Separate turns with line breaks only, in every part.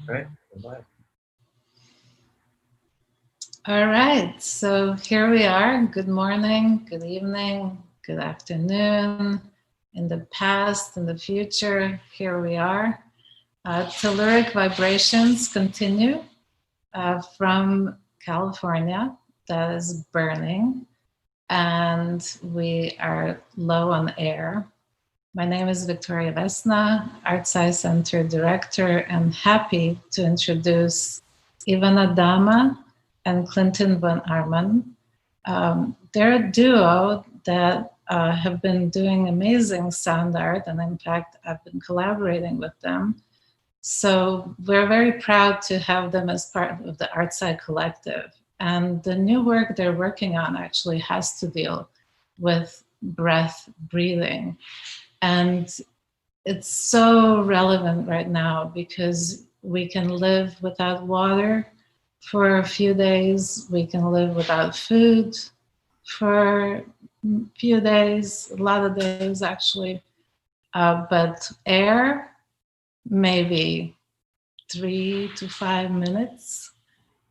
All right, bye.
All right, so here we are. Good morning, good evening, good afternoon. In the past, in the future, here we are. Telluric vibrations continue from California, that is burning, and we are low on air. My name is Victoria Vesna, ArtSci Center Director, and happy to introduce Ivana Dama and Clinton von Arman. They're a duo that have been doing amazing sound art, and in fact, I've been collaborating with them. So we're very proud to have them as part of the ArtSci collective. And the new work they're working on actually has to deal with breath breathing. And it's so relevant right now because we can live without water for a few days. We can live without food for a few days, a lot of days actually. But air, maybe 3 to 5 minutes.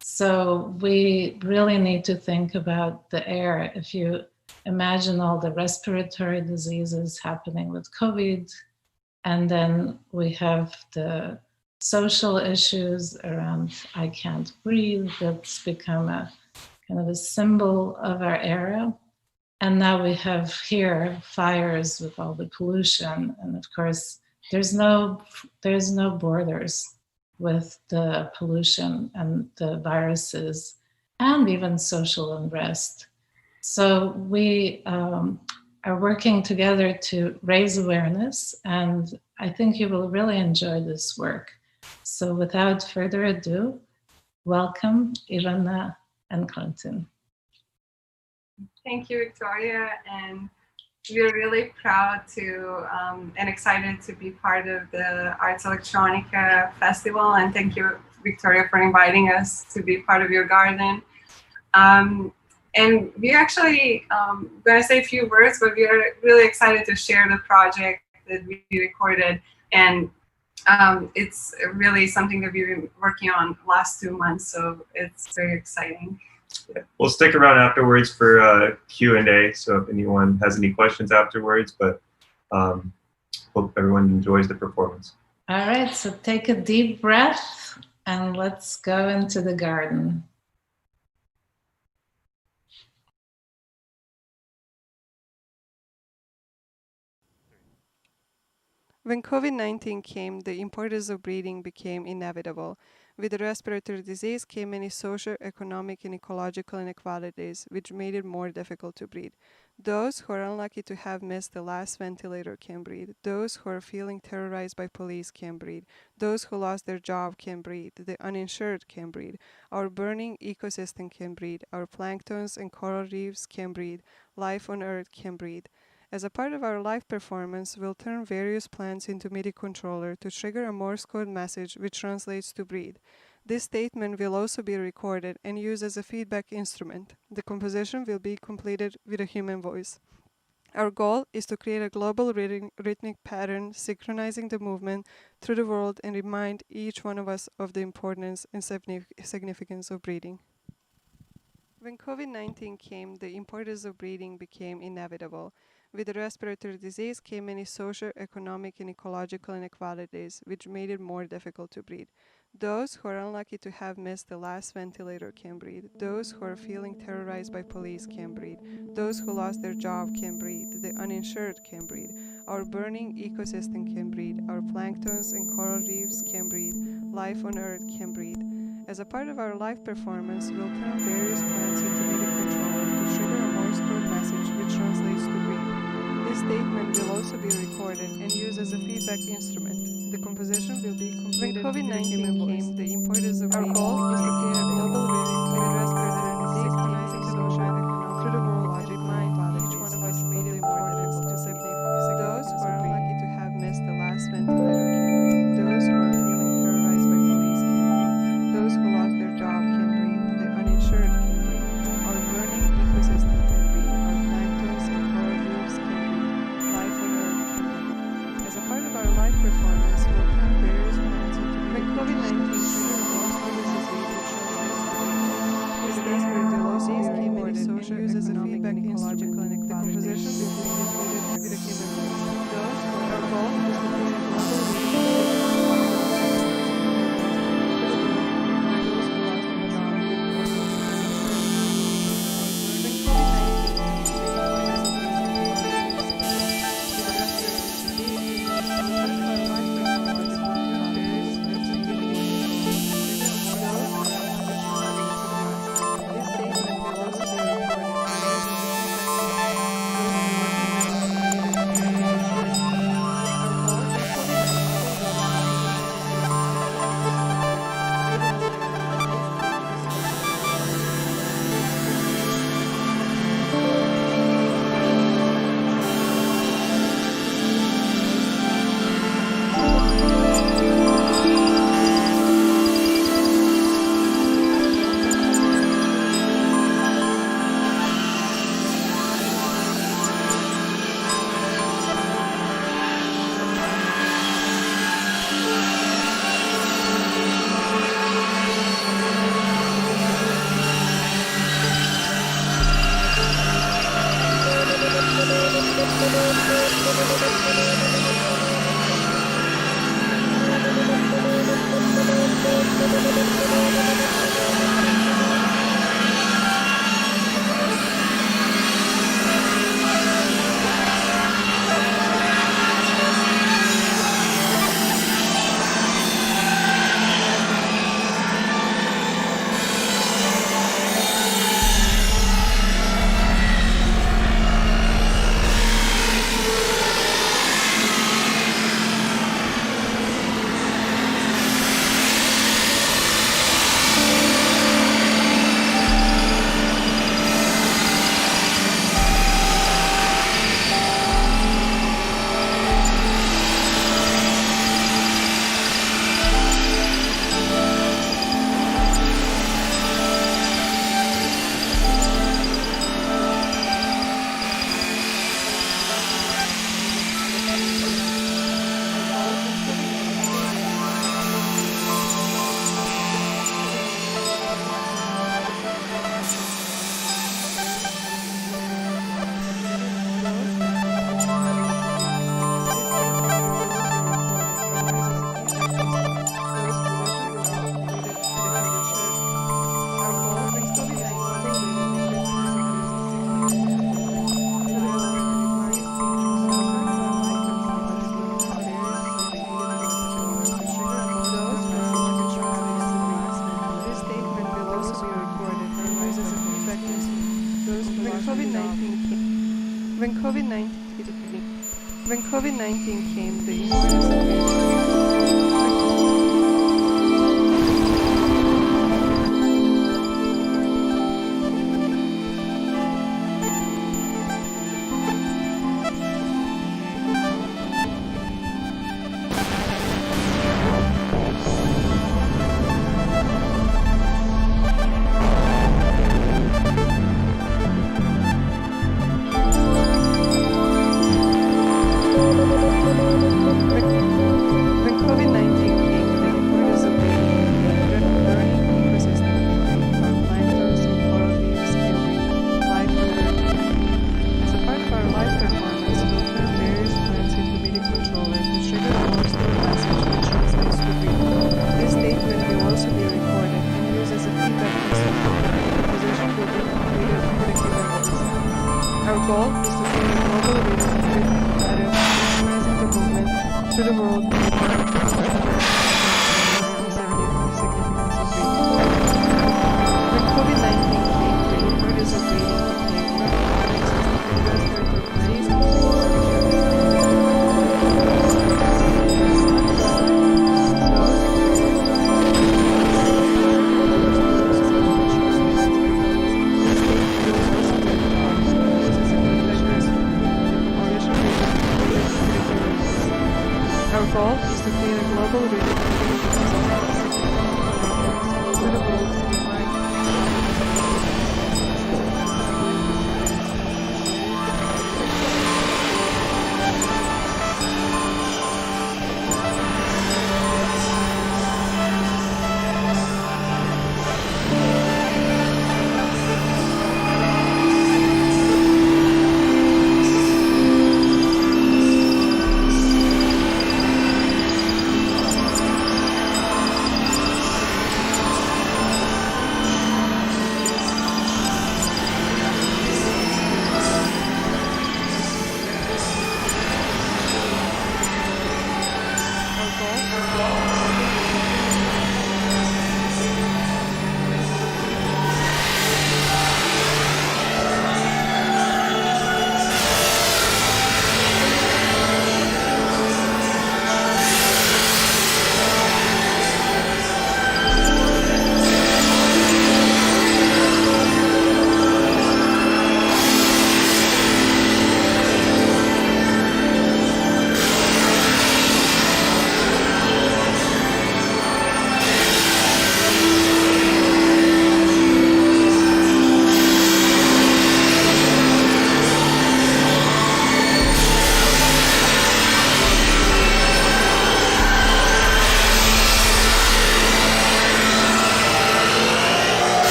So we really need to think about the air. If you imagine all the respiratory diseases happening with COVID, and then we have the social issues around I can't breathe, that's become a kind of a symbol of our era. And now we have here fires with all the pollution. And of course, there's no borders with the pollution and the viruses and even social unrest. So we are working together to raise awareness, and I think you will really enjoy this work. So without further ado, welcome Ivana and Clinton.
Thank you, Victoria, and we're really proud to and excited to be part of the Arts Electronica Festival, and thank you, Victoria, for inviting us to be part of your garden. And we're actually going to say a few words, but we are really excited to share the project that we recorded, and it's really something that we've been working on the last 2 months, so it's very exciting.
Yeah. We'll stick around afterwards for Q&A, so if anyone has any questions afterwards, but hope everyone enjoys the performance.
All right, so take a deep breath and let's go into the garden.
When COVID-19 came, the importance of breathing became inevitable. With the respiratory disease came many social, economic, and ecological inequalities, which made it more difficult to breathe. Those who are unlucky to have missed the last ventilator can breathe. Those who are feeling terrorized by police can breathe. Those who lost their job can breathe. The uninsured can breathe. Our burning ecosystem can breathe. Our planktons and coral reefs can breathe. Life on Earth can breathe. As a part of our live performance, we'll turn various plants into MIDI controller to trigger a Morse code message which translates to breathe. This statement will also be recorded and used as a feedback instrument. The composition will be completed with a human voice. Our goal is to create a global rhythmic pattern synchronizing the movement through the world and remind each one of us of the importance and significance of breathing. When COVID-19 came, the importance of breathing became inevitable. With the respiratory disease came many social, economic, and ecological inequalities, which made it more difficult to breathe. Those who are unlucky to have missed the last ventilator can breathe. Those who are feeling terrorized by police can breathe. Those who lost their job can breathe. The uninsured can breathe. Our burning ecosystem can breathe. Our planktons and coral reefs can breathe. Life on Earth can breathe. As a part of our live performance, we'll turn various plants into MIDI controller to trigger a Morse code message which translates to breathe. This statement will also be recorded and used as a feedback instrument. The composition will be completed. When COVID-19 came, the importance of breathing is to create a global rhythm with respiratory disease, synchronizing social and economic through the world and remind each one of us made it more difficult to breathe. Those who are unlucky to have missed the last ventilator can breathe. Those who are feeling terrorized by police can breathe. Those who lost their job can breathe. The uninsured can breathe. Our burning ecosystem can breathe. Our planktons and coral reefs can breathe. Life on Earth can breathe. As a part of our live performance, we'll turn various plants into COVID-19 triggered more causes is thus where the losses came in social uses a feedback ecological and decomposition will be included with a given those our goal is to create a global When COVID-19 came, the importance of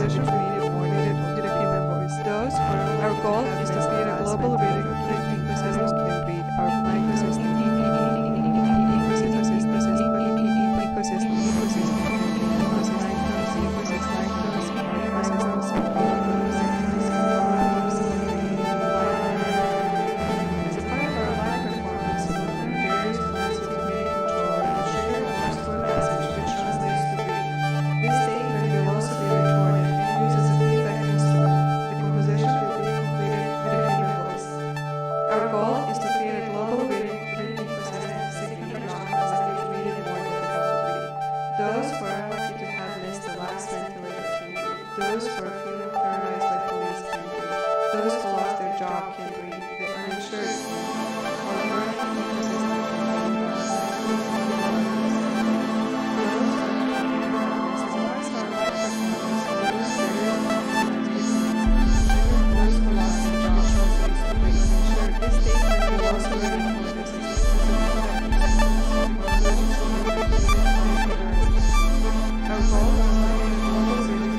composition we needed more with a human voice. Those were our goal is to create a global rhythm that ecosystems can breathe. Our ecosystem. Those who are lucky to have missed the last ventilator can breathe. Those who are feeling terrorized by police can breathe. Those who lost their job can breathe. The uninsured can breathe. Or burning ecosystem can breathe. Those who are lucky to have missed the last hour life performance those who lost their job can breathe. Uninsured. This statement will also reinforce the our goal is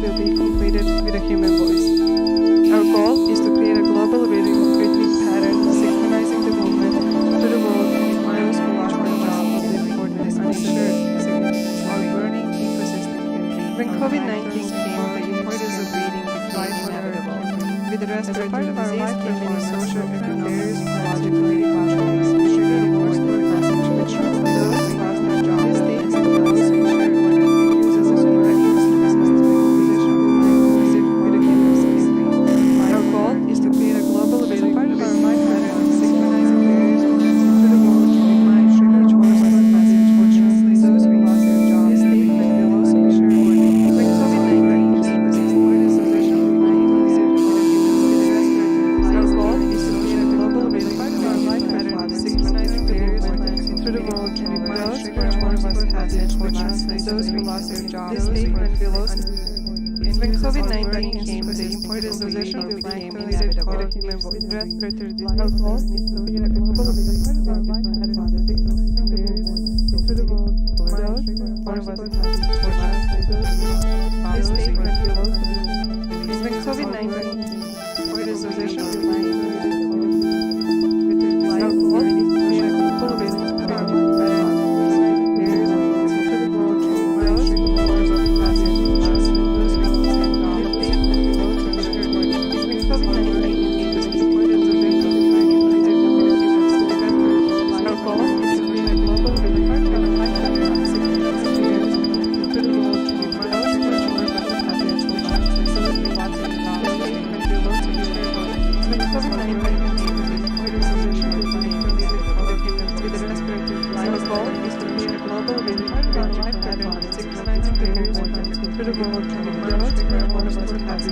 Will be completed with a human voice. Our goal is to create a As a part of our life, there are many social, economic, ecological inequalities, which create more message which those who lost their jobs, states, and those who shared what it uses as a Our goal is to create a global village. As a part of our life pattern of synchronizing barriers to the world to define sugar choice as a message for translate those who lost their jobs. This statement will also be shared when COVID-19 came as important solution to our goal is to create a global village. Part of our life pattern of synchronizing barriers to the world to define sugar choice as a message for translate those who lost their jobs. This statement will also when COVID-19 came, the important solution became inevitable. Respiratory disease. Our goal is to create a global village. Part of our life pattern of synchronizing barriers to the world to those one of us has this statement will also when COVID-19 came, the solution became inevitable. Our goal is to create a global village. Part of our life pattern of synchronizing barriers to the world to those one of us has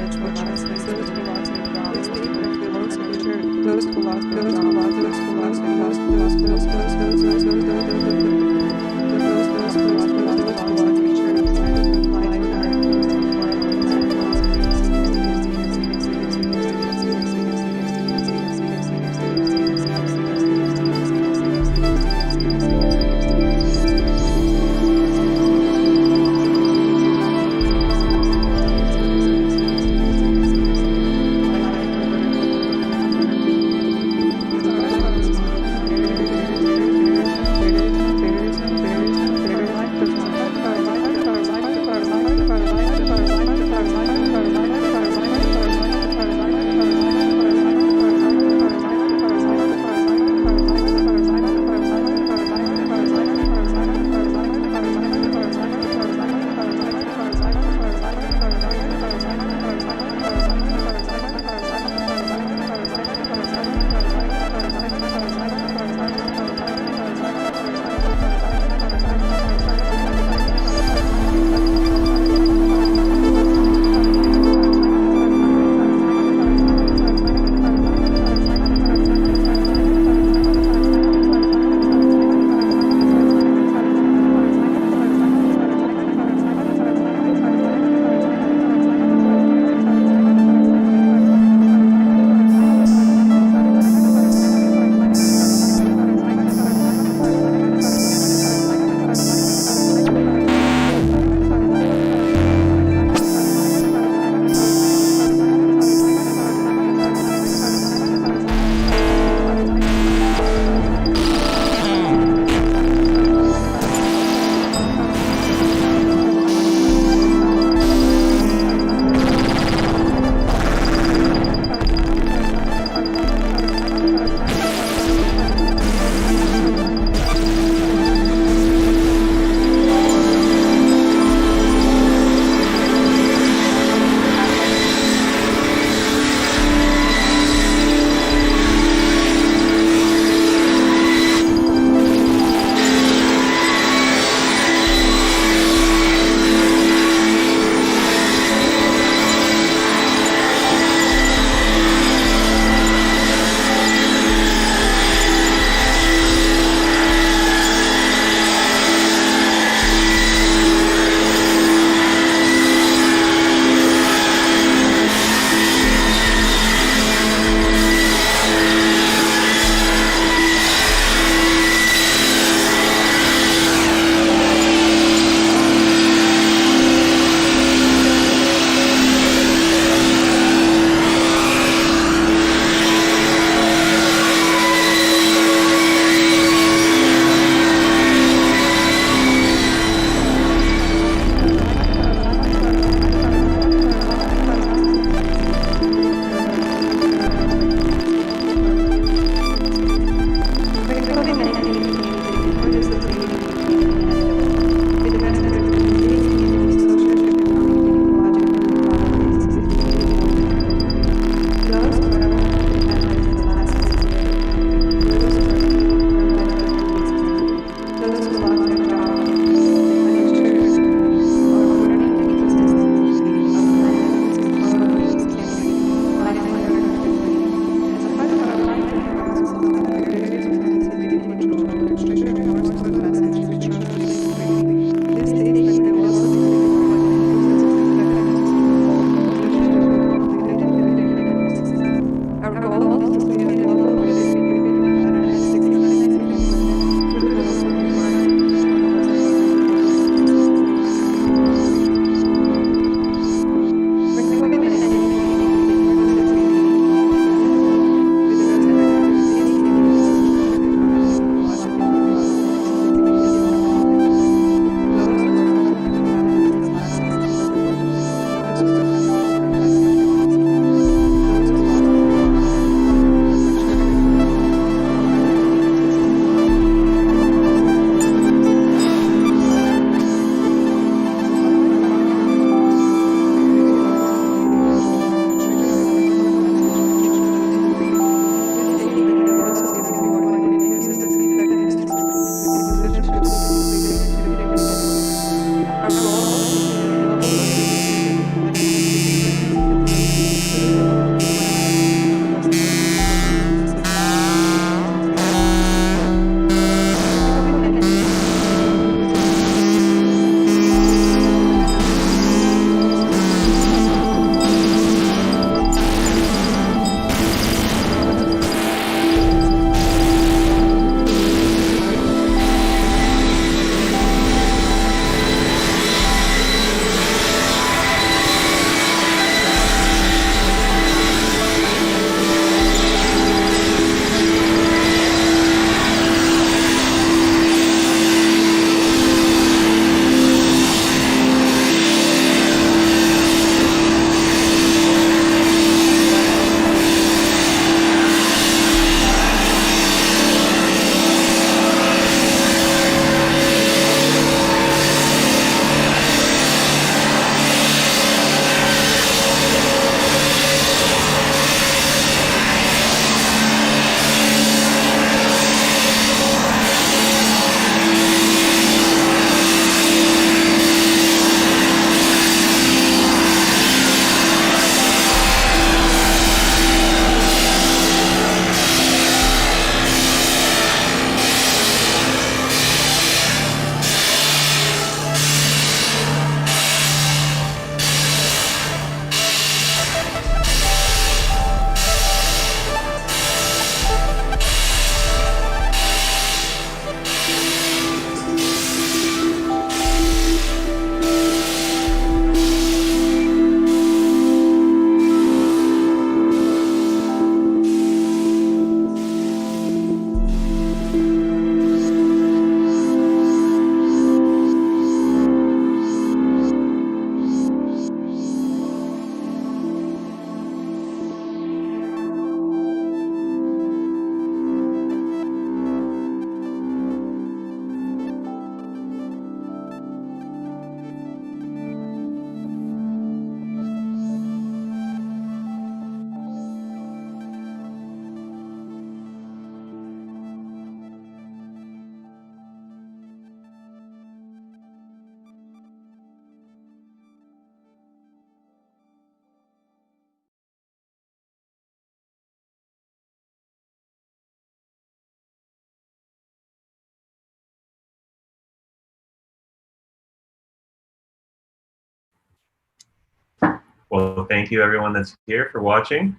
Well, thank you everyone that's here for watching.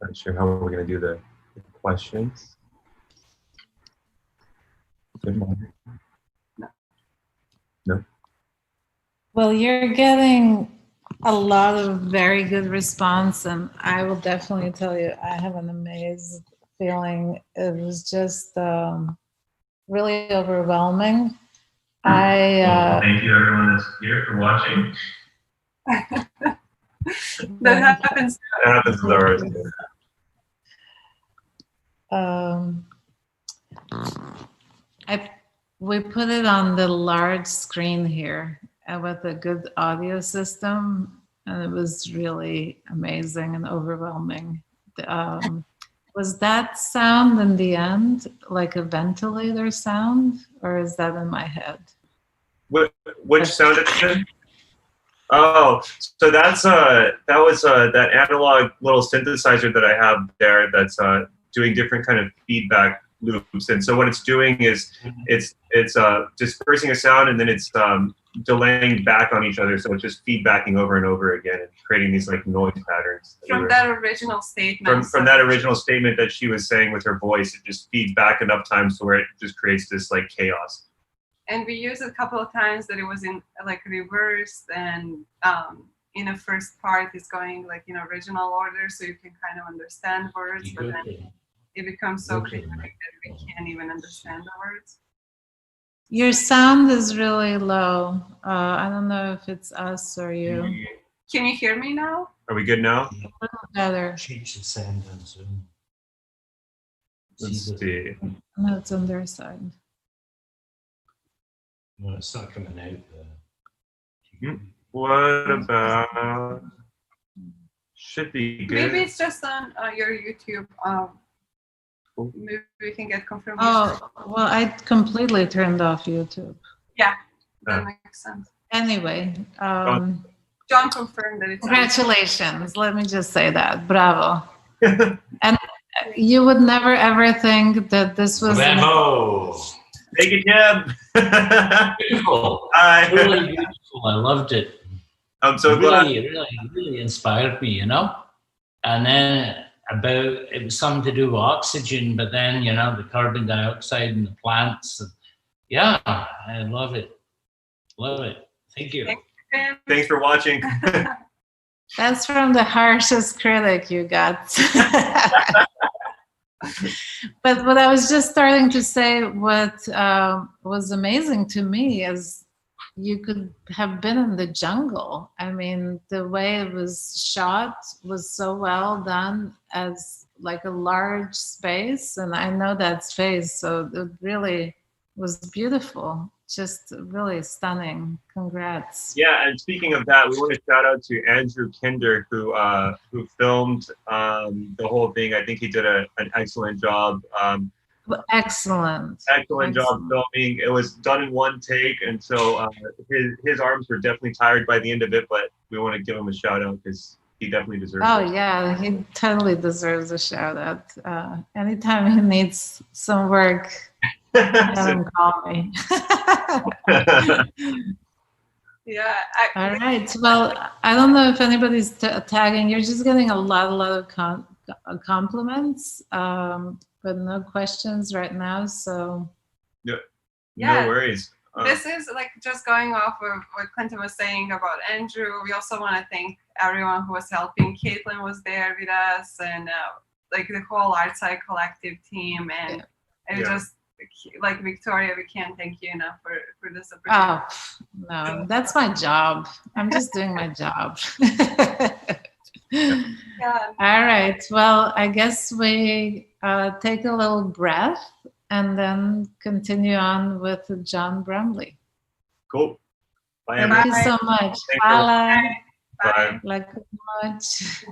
Not sure how we're going to do the questions. Good morning. No.
Well, you're getting a lot of very good response, and I will definitely tell you, I have an amazing feeling. It was just really overwhelming.
Thank you everyone that's here for watching.
That happens.
That happens with ours.
We put it on the large screen here with a good audio system, and it was really amazing and overwhelming. Was that sound in the end like a ventilator sound, or is that in my head?
Which sound again? Oh, so that's that was that analog little synthesizer that I have there that's doing different kind of feedback loops. And so what it's doing is it's dispersing a sound, and then it's delaying back on each other, so it's just feedbacking over and over again and creating these like noise patterns.
From that original statement.
From that original statement that she was saying with her voice, it just feeds back enough times to where it just creates this like chaos.
And we used it a couple of times that it was in like reverse, and in the first part it's going like in original order, so you can kind of understand words, but then it becomes so chaotic that we can't even understand the words.
Your sound is really low. I don't know if it's us or you.
Can you hear me now?
Are we good now?
A little better.
Change the sound on Zoom.
Let's see.
No, it's on their side.
No, it's not coming out there.
What about? Should be good.
Maybe it's just on your YouTube. Maybe we can get confirmation.
Oh, well, I completely turned off YouTube.
Yeah, that makes sense.
Anyway,
John confirmed that it's
congratulations. Let me just say that. Bravo. And you would never ever think that this was.
Bravo!
Thank you, Jim.
Beautiful.
Hi.
Really beautiful. I loved it.
I'm so glad.
Really inspired me, you know. And then it was something to do with oxygen, but then, you know, the carbon dioxide and the plants. Yeah, I love it. Love it. Thank you.
Thanks for watching.
That's from the harshest critic you got. But what I was just starting to say, what was amazing to me is you could have been in the jungle. I mean, the way it was shot was so well done as like a large space. And I know that space, so it really was beautiful. Just really stunning. Congrats.
Yeah, and speaking of that, we want to shout out to Andrew Kinder, who filmed the whole thing. I think he did an excellent job.
Excellent
Job filming. It was done in one take, and so his arms were definitely tired by the end of it, but we want to give him a shout out because he definitely deserves it.
Oh yeah, he totally deserves a shout out. Anytime he needs some work, have him call me.
Yeah.
All right. Well, I don't know if anybody's tagging. You're just getting a lot of compliments, but no questions right now. So.
Yeah.
Yeah.
No worries.
This is like just going off of what Clinton was saying about Andrew. We also want to thank everyone who was helping. Caitlin was there with us, and like the whole ArtSci collective team, and just like Victoria, we can't thank you enough for this opportunity.
Oh no, that's my job. I'm just doing my job.
Yeah.
All right. Well, I guess we take a little breath and then continue on with John Brumley.
Cool. Bye,
Thank you so much.
Bye.
Bye. Like much.